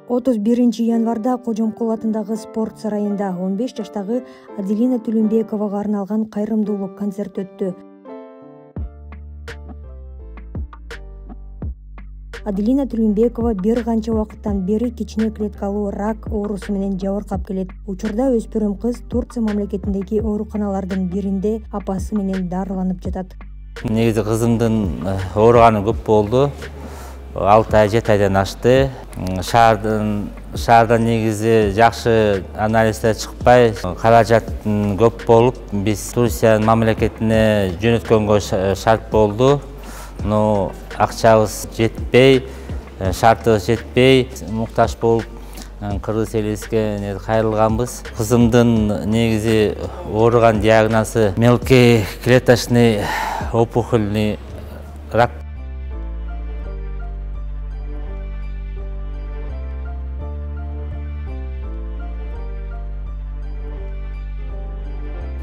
31 январда Кожомкул атындагы спорт сарайында 15 жаштагы Аделина Түлүнбековага арналган кайрымдуулук концерт өттү. Аделина Түлүнбекова бир канча убакыттан бери кичине клеткалуу рак оорусу менен жабыркап келет. Учурда өспүрүм кыз Турция мамлекетиндеги ооруканалардын биринде апасы менен дарыланып жатат. Негизи кызымдын ооруганы көп болду. 6 ай 7 айдан ашты. Шаардан негизи жакшы анализдер чыкпай, каражат көп болуп, биз Турция мамлекетине жөнөткөнгө шарт болду. Но акчабыз жетпей, шартыбыз жетпей, муктаж болуп, Кыргыз элибизге кайрылганбыз. Кызымдын негизи ооруган диагнозу мелкий клеточный опухольный рак.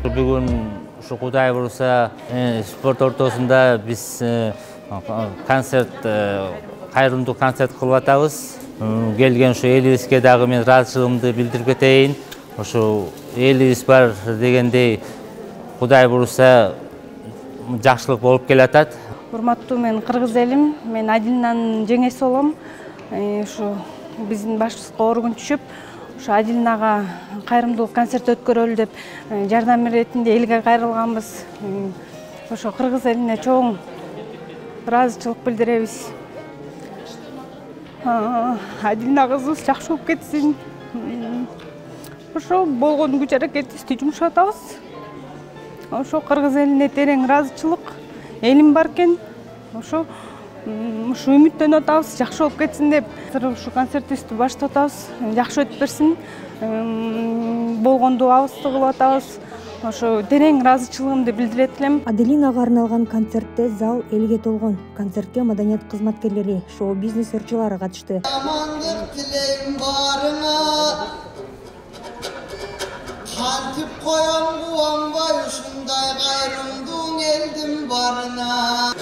Бүгүн ушу Кудай буюрса спорт ортосунда биз концерт, кайрымдуу концерт кылып атабыз. Келген ушу элибизге дагы мен ыраазычылыгымды билдирип кетейин. Ушу элибиз бар дегендей Кудай буюрса жакшылык болуп келатат. Урматтуу мен кыргыз элим, мен Адилинанын жеңеси болом. Ушу биздин башыбызга ооругун түшүп, ушу Адилинага кайрымдуулук концерт өткөрөлү деп жардам иретинде элге кайрылганбыз. Ошо кыргыз элине чоң ыраазычылык билдиребиз. Адилина кызыбыз жакшы болуп кетсин. Ошо болгон күч аракетибизди жумшатабыз. Ошо кыргыз элине терең ыраазычылык, элим бар экен. Ошо ушу үмүттөнүп атабыз, жакшы болуп кетсин деп. Ушу концертибизди баштап атабыз, жакшы өтүп берсин. Болгон дуабызды кылып атабыз. Ошо терең ыраазычылыгымды билдирет элем. Аделинага арналган концертте зал элге толгон. Концертке маданият кызматкерлери, шоу-бизнес ырчылары катышты. Амандык тилейм барыңа, кантип коем кубанбай ушундай кайрымдуу элдин барына.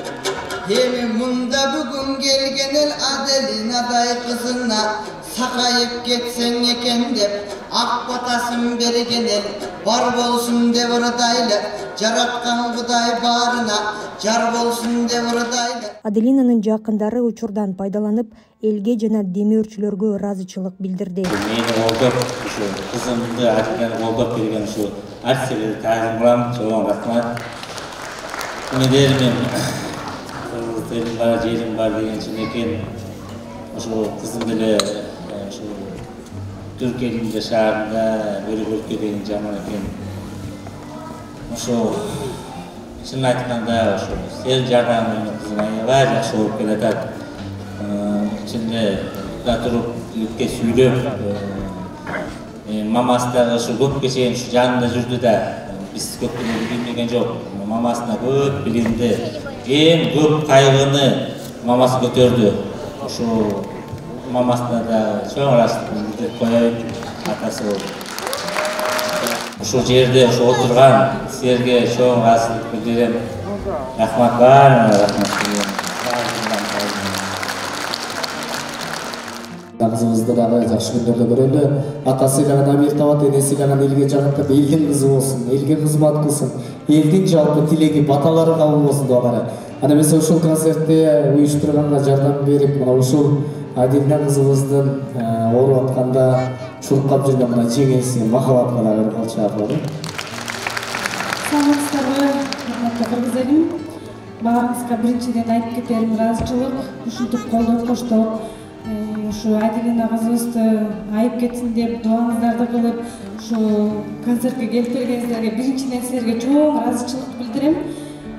Эми мында бүгүн келген эл Аделинадай кызына сакайып кетсең экен деп ак батасын берген эл бар болсун деп ырдайлы, жараткан Кудай барына жар болсун деп ырдайлы. Аделинанын жакындары учурдан пайдаланып, элге жана демөөрчүлөргө ыраазычылык билдирди. Мени колдоп, ушу кызымды Аделинаны колдоп келген ушу артистерге таазим кылам, чоң рахмат. Мен кыргыз элим бар, жерим бар деген чынекен. Ошо кызым деле ушу Түркия элинде шаарында бөлөкөлүккө деген жаман экен. Ошо чын айтканда ошо сен жардамың менен кызым аябай жакшы болуп келатат. Ичинде туруп иликке сүйлөп, мамасы дагы ушу көпкө чейин ушу жанында жүрдү да, биз көптөн билмеген жок. Мамасына көп билинди. Эң көп кайгыны мамасы көтөрдү. Ошо мамасына да чоң ыраазычылык билдирип коеюн, атасы болуп. Ушул жерде отурган силерге чоң ыраазычылык билдирем. Рахмат бар, рахмат. Кызыбызды дагы жакшы күндөрдө көрөлү. Атасы гана амир табат, энеси гана элге жагат, элдин кызы болсун, элге кызмат кылсын, элдин жалпы тилеги, баталары кабыл болсун деп атары. Ана эмесе ушул концертте уюштурганга жардам берип, мына ушул Аделина кызыбыздын ооруп атканда чуркап жүргөн мына жеңеси Махабатка дагы калчу атылат. Саламатсыздарбы, урматтуу кыргыз элим. Баарыңызга биринчиден айтып кетерим ыраазычылык, ушинтип колдоп коштоп, ушу Аделина кызыбызды айып кетсин деп дуаңыздарды кылып, ушу концертке келип келгениңиздерге биринчиден силерге чоң ыраазычылык билдирем.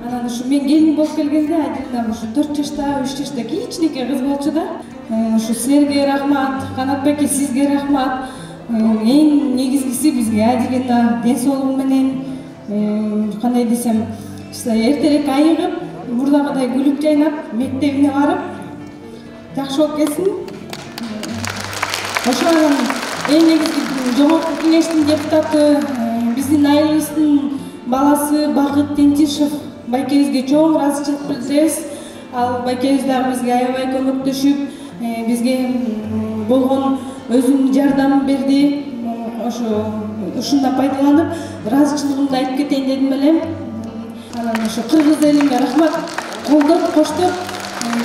Анан ушу мен келин болуп келгенде Аделина ушу 4 жашта, 3 жашта кичинекей кыз болчу да. Ушу силерге рахмат, Канатбеке сизге рахмат. Эң негизгиси бизге Аделина ден соолугу менен, кандай десем, эртерээк айыгып, мурдагыдай күлүп жайнап, мектебине барып, жакшы болуп кетсин. Ошо эң негизги жогорку кеңештин депутаты, биздин айылыбыздын баласы Бакыт Тентишев байкебизге чоң ыраазычылык билдиребиз. Ал байкебиз дагы бизге аябай көмөктөшүп, бизге болгон өзүнүн жардамын берди. Ушунда пайдаланып, ыраазычылыгымды айтып кетейин дедим эле. Анан ошо кыргыз элине рахмат, колдоп, коштоп,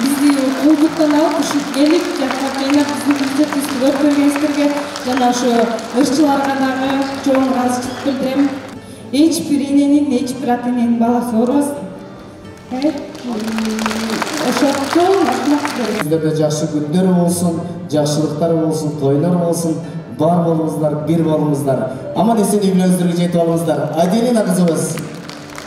бизди колдуктан алып, ушинтип келип, жакка кыйнап биздин концертибизди көрүп бергениңиздерге жана ошо ырчыларга дагы чоң ыраазычылык билдирем. Эч бир эненин, эч бир ата эненин баласы оорубас. Ошо чоң рахмат берем. Сиздерде жакшы күндөр болсун, жакшылыктар болсун, тойлор болсун. Бар болуңуздар, бир болуңуздар. Аман эсен үйлөрүңүздөргө жетип алыңыздар. Аделина кызыбыз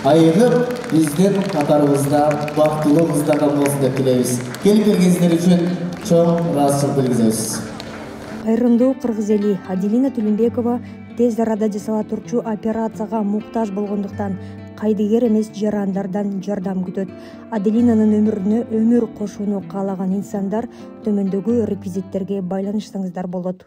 айыгып биздин катарыбызда бактылуу кыздардан болсун деп тилейбиз. Келип бергениңиздер үчүн чоң ыраазычылык билдиребиз. Кайрымдуу кыргыз эли, Аделина Тулембекова тез арада жасала турчу операцияга муктаж болгондуктан кайдыгер эмес жарандардан жардам күтөт. Аделинанын өмүрүнө өмүр кошууну каалаган инсандар төмөндөгү реквизиттерге байланышсаңыздар болот.